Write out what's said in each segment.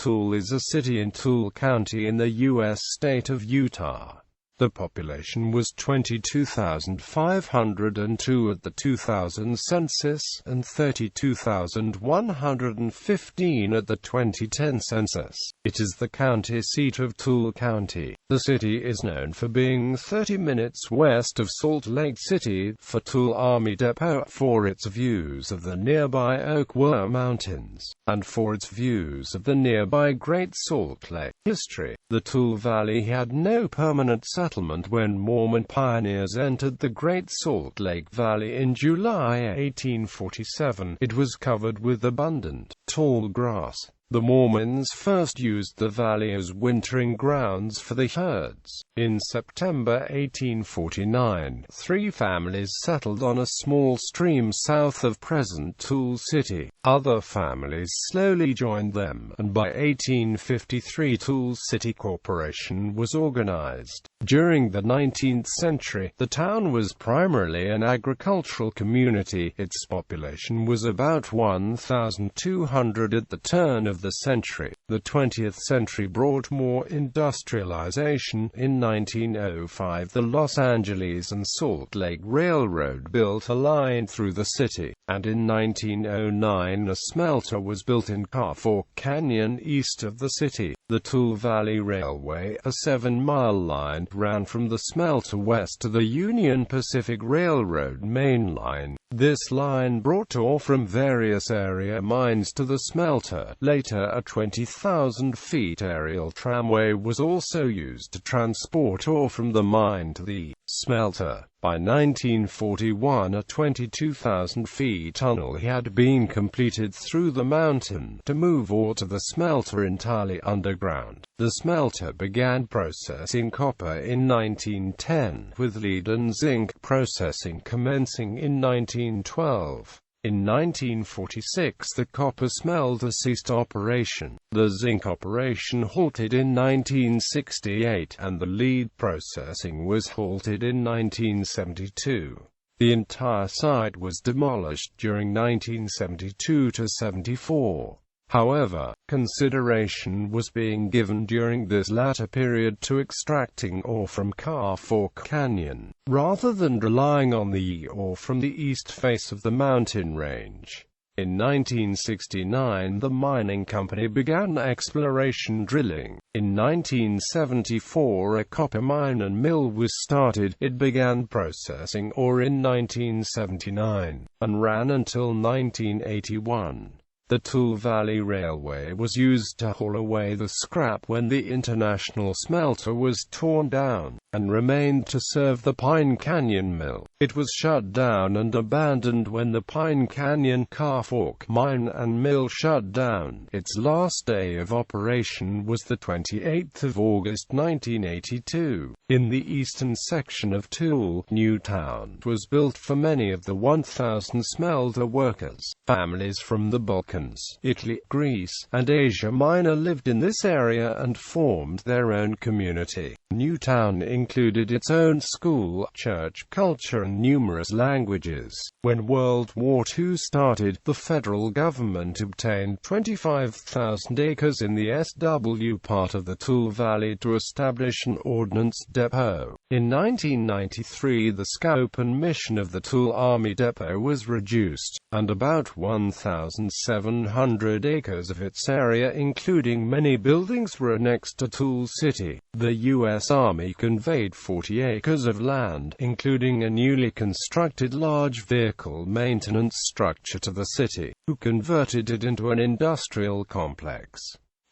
Tooele is a city in Tooele County in the U.S. state of Utah. The population was 22,502 at the 2000 census, and 32,115 at the 2010 census. It is the county seat of Tooele County. The city is known for being 30 minutes west of Salt Lake City, for Tooele Army Depot, for its views of the nearby Oak Mountains, and for its views of the nearby Great Salt Lake. History: the Tooele Valley had no permanent settlement when Mormon pioneers entered the Great Salt Lake Valley in July 1847. It was covered with abundant, tall grass. The Mormons first used the valley as wintering grounds for the herds. In September 1849, 3 families settled on a small stream south of present Tooele City. Other families slowly joined them, and by 1853 Tooele City Corporation was organized. During the 19th century, the town was primarily an agricultural community. Its population was about 1,200 at the turn of the century. The 20th century brought more industrialization. In 1905, the Los Angeles and Salt Lake Railroad built a line through the city, and in 1909 a smelter was built in Fork Canyon east of the city. The Tooele Valley Railway, a 7-mile line, ran from the smelter west to the Union Pacific Railroad main line. This line brought ore from various area mines to the smelter. Later, a 20,000 feet aerial tramway was also used to transport ore from the mine to the smelter. By 1941, a 22,000 feet tunnel had been completed through the mountain to move ore to the smelter entirely underground. The smelter began processing copper in 1910, with lead and zinc processing commencing in 1912. In 1946, the copper smelter ceased operation. The zinc operation halted in 1968, and the lead processing was halted in 1972. The entire site was demolished during 1972 to 74. However, consideration was being given during this latter period to extracting ore from Fork Canyon, rather than relying on the ore from the east face of the mountain range. In 1969, the mining company began exploration drilling. In 1974, a copper mine and mill was started. It began processing ore in 1979, and ran until 1981. The Tooele Valley Railway was used to haul away the scrap when the International Smelter was torn down, and remained to serve the Pine Canyon Mill. It was shut down and abandoned when the Pine Canyon Fork mine and mill shut down. Its last day of operation was the 28th of August 1982. In the eastern section of Tooele, new town was built for many of the 1,000 smelter workers. Families from the Balkans, Italy, Greece, and Asia Minor lived in this area and formed their own community. Newtown included its own school, church, culture, and numerous languages. When World War II started, the federal government obtained 25,000 acres in the SW part of the Tooele Valley to establish an ordnance depot. In 1993, the scope and mission of the Tooele Army Depot was reduced, and about 1,700 acres of its area, including many buildings, were annexed to Tooele City. The U.S. Army conveyed 40 acres of land, including a newly constructed large vehicle maintenance structure, to the city, who converted it into an industrial complex.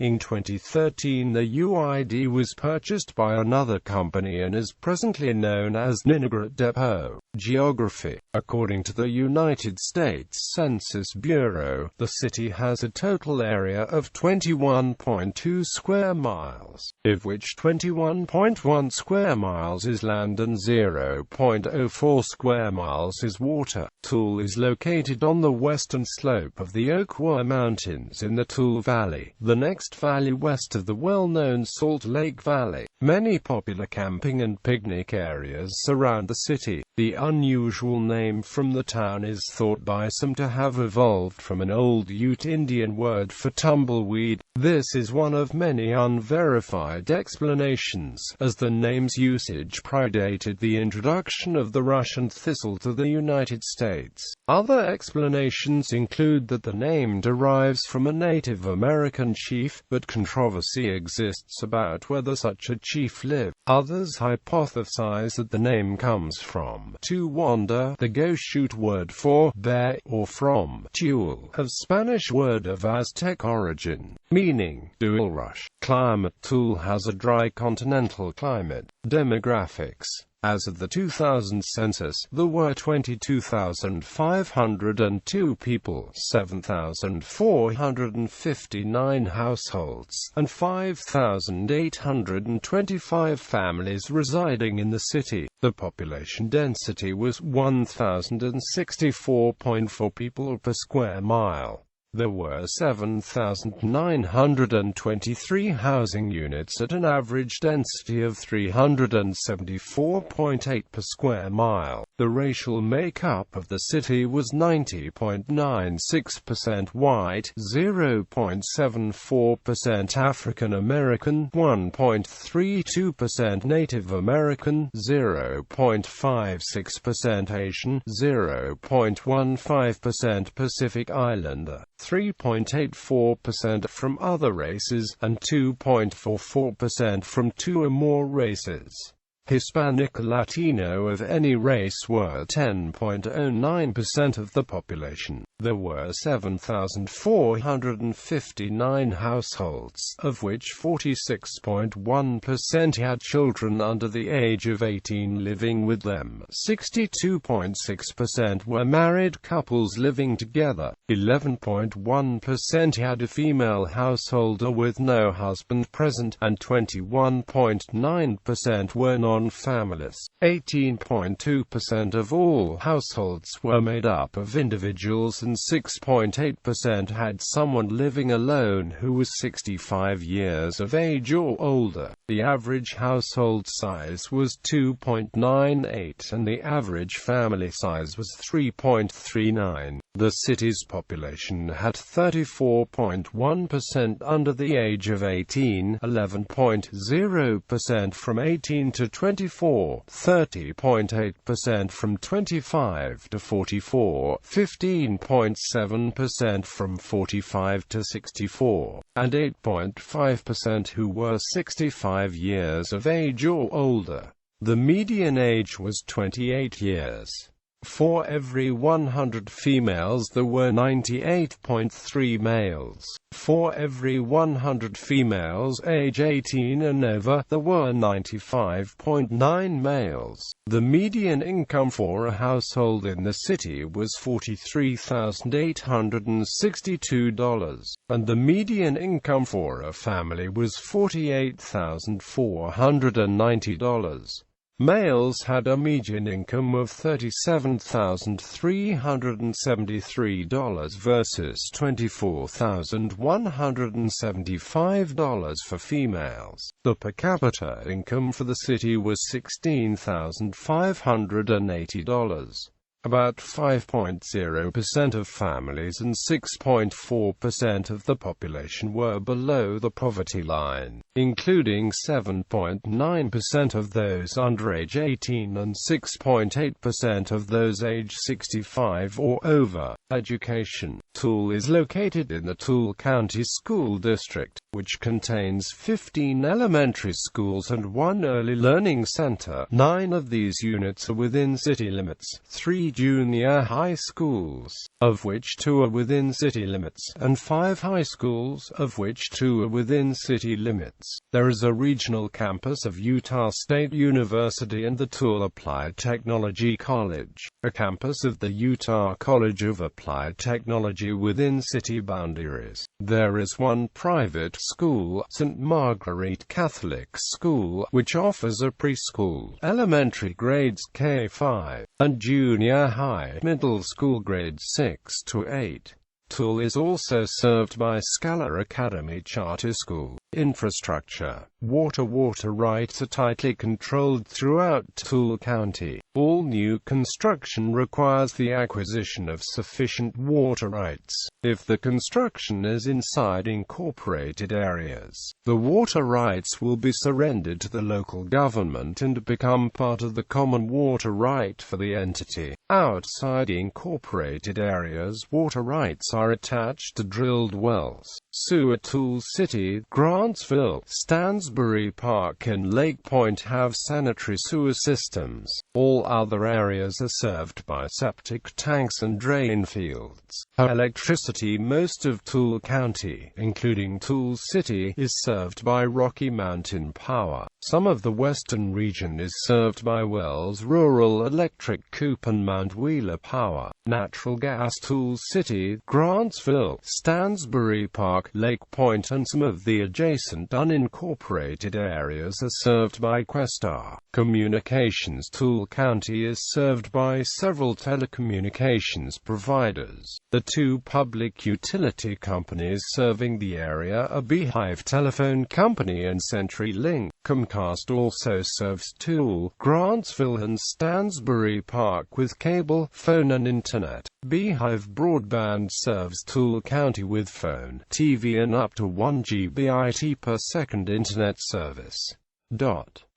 In 2013, the UID was purchased by another company and is presently known as Ninigret Depot. Geography: according to the United States Census Bureau, the city has a total area of 21.2 square miles, of which 21.1 square miles is land and 0.04 square miles is water. Tooele is located on the western slope of the Oak Mountains in the Tooele Valley. The next next valley west of the well-known Salt Lake Valley. Many popular camping and picnic areas surround the city. The unusual name from the town is thought by some to have evolved from an old Ute Indian word for tumbleweed. This is one of many unverified explanations, as the name's usage predated the introduction of the Russian thistle to the United States. Other explanations include that the name derives from a Native American chief, but controversy exists about whether such a chief lived. Others hypothesize that the name comes from to wander, the Goshoot word for bear, or from Tooele, a Spanish word of Aztec origin, meaning dual rush. Climate: Tooele has a dry continental climate. Demographics: as of the 2000 census, there were 22,502 people, 7,459 households, and 5,825 families residing in the city. The population density was 1,064.4 people per square mile. There were 7,923 housing units at an average density of 374.8 per square mile. The racial makeup of the city was 90.96% white, 0.74% African American, 1.32% Native American, 0.56% Asian, 0.15% Pacific Islander, 3.84% from other races, and 2.44% from two or more races. Hispanic or Latino of any race were 10.09% of the population. There were 7,459 households, of which 46.1% had children under the age of 18 living with them. 62.6% were married couples living together. 11.1% had a female householder with no husband present, and 21.9% were non-families. 18.2% of all households were made up of individuals, and 6.8% had someone living alone who was 65 years of age or older. The average household size was 2.98, and the average family size was 3.39. The city's population had 34.1% under the age of 18, 11.0% from 18 to 24, 30.8% from 25 to 44, 15.7% from 45 to 64, and 8.5% who were 65 years of age or older. The median age was 28 years. For every 100 females there were 98.3 males. For every 100 females age 18 and over, there were 95.9 males. The median income for a household in the city was $43,862, and the median income for a family was $48,490. Males had a median income of $37,373 versus $24,175 for females. The per capita income for the city was $16,580. About 5.0% of families and 6.4% of the population were below the poverty line, including 7.9% of those under age 18 and 6.8% of those age 65 or over. Education. Tooele is located in the Tooele County School District, which contains 15 elementary schools and one early learning center. 9 of these units are within city limits, 3 junior high schools, of which 2 are within city limits, and 5 high schools, of which 2 are within city limits. There is a regional campus of Utah State University and the Tooele Applied Technology College, a campus of the Utah College of Applied Technology within city boundaries. There is one private school, St. Marguerite Catholic School, which offers a preschool, elementary grades K-5, and junior high, middle school grades 6 to 8. Tooele is also served by Scala Academy Charter School. Infrastructure. Water rights are tightly controlled throughout Tooele County. All new construction requires the acquisition of sufficient water rights. If the construction is inside incorporated areas, the water rights will be surrendered to the local government and become part of the common water right for the entity. Outside incorporated areas, water rights are attached to drilled wells. Sewer. Tooele City, Grantsville, Stansbury Park and Lake Point have sanitary sewer systems. All other areas are served by septic tanks and drain fields. Electricity. Most of Tooele County, including Tooele City, is served by Rocky Mountain Power. Some of the western region is served by Wells Rural Electric Coop and Mount Wheeler Power. Natural gas. Tooele City, Grantsville, Stansbury Park, Lake Point and some of the adjacent unincorporated areas are served by Questar. Communications. Tooele County is served by several telecommunications providers. The two public utility companies serving the area are Beehive Telephone Company and CenturyLink. Comcast also serves Tooele, Grantsville and Stansbury Park with cable, phone and internet. Beehive Broadband serves Tooele County with phone, TV and up to 1 GB per second internet service.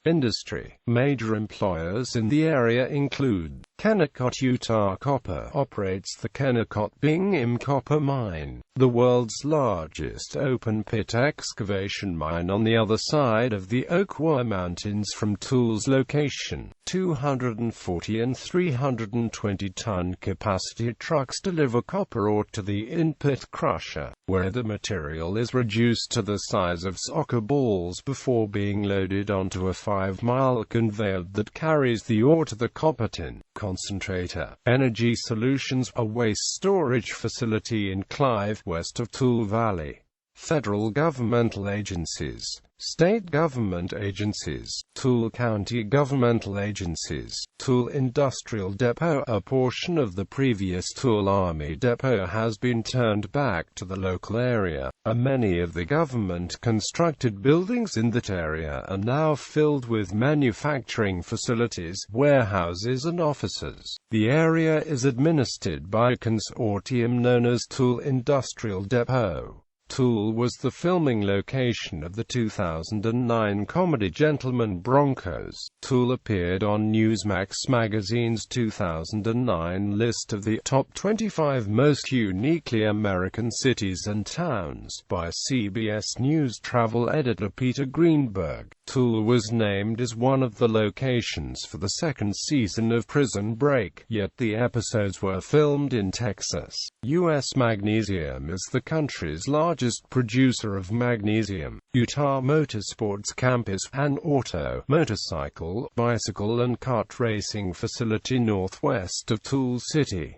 Industry. Major employers in the area include Kennecott. Utah Copper operates the Kennecott Bingham Copper Mine, the world's largest open-pit excavation mine on the other side of the Oquirrh Mountains from Tooele's location. 240 and 320-ton capacity trucks deliver copper ore to the in-pit crusher, where the material is reduced to the size of soccer balls before being loaded onto a 5-mile conveyor that carries the ore to the copper tin concentrator. Energy Solutions, a waste storage facility in Clive, west of Tooele Valley. Federal governmental agencies. State government agencies. Tooele County governmental agencies. Tooele Industrial Depot. A portion of the previous Tooele Army Depot has been turned back to the local area. Many of the government-constructed buildings in that area are now filled with manufacturing facilities, warehouses and offices. The area is administered by a consortium known as Tooele Industrial Depot. Tooele was the filming location of the 2009 comedy Gentlemen Broncos. Tooele appeared on Newsmax magazine's 2009 list of the top 25 most uniquely American cities and towns by CBS News travel editor Peter Greenberg. Tooele was named as one of the locations for the second season of Prison Break, yet the episodes were filmed in Texas. U.S. Magnesium is the country's largest producer of magnesium. Utah Motorsports Campus, an auto, motorcycle, bicycle and kart racing facility northwest of Tooele City.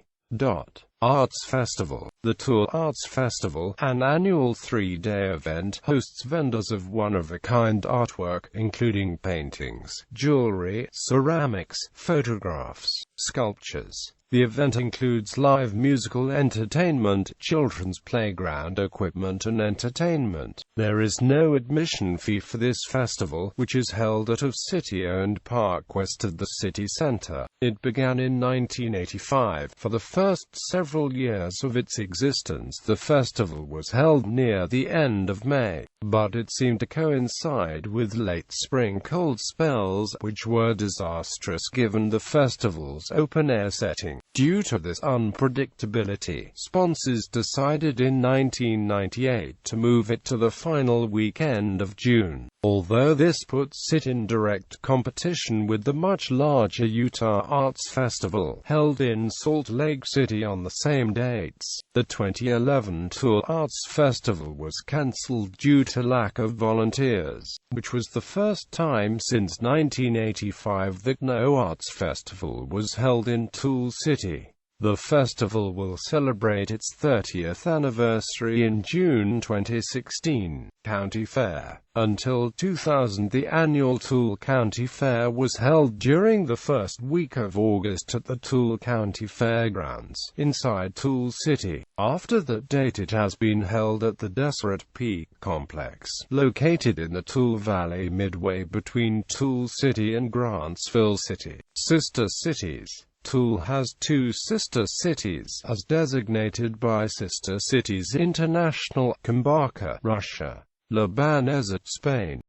Arts Festival. The Tooele Arts Festival, an annual 3-day event, hosts vendors of one-of-a-kind artwork, including paintings, jewelry, ceramics, photographs, sculptures. The event includes live musical entertainment, children's playground equipment and entertainment. There is no admission fee for this festival, which is held at a city-owned park west of the city center. It began in 1985. For the first several years of its existence, the festival was held near the end of May, but it seemed to coincide with late spring cold spells, which were disastrous given the festival's open-air setting. Due to this unpredictability, sponsors decided in 1998 to move it to the final weekend of June. Although this puts it in direct competition with the much larger Utah Arts Festival, held in Salt Lake City on the same dates, the 2011 Tooele Arts Festival was cancelled due to lack of volunteers, which was the first time since 1985 that no arts festival was held in Tooele City. The festival will celebrate its 30th anniversary in June 2016. County Fair. Until 2000, the annual Tooele County Fair was held during the first week of August at the Tooele County Fairgrounds, inside Tooele City. After that date, it has been held at the Deseret Peak Complex, located in the Tooele Valley midway between Tooele City and Grantsville City. Sister cities. Tooele has two sister cities, as designated by Sister Cities International: Cambaca, Russia; Lebanezet, Spain.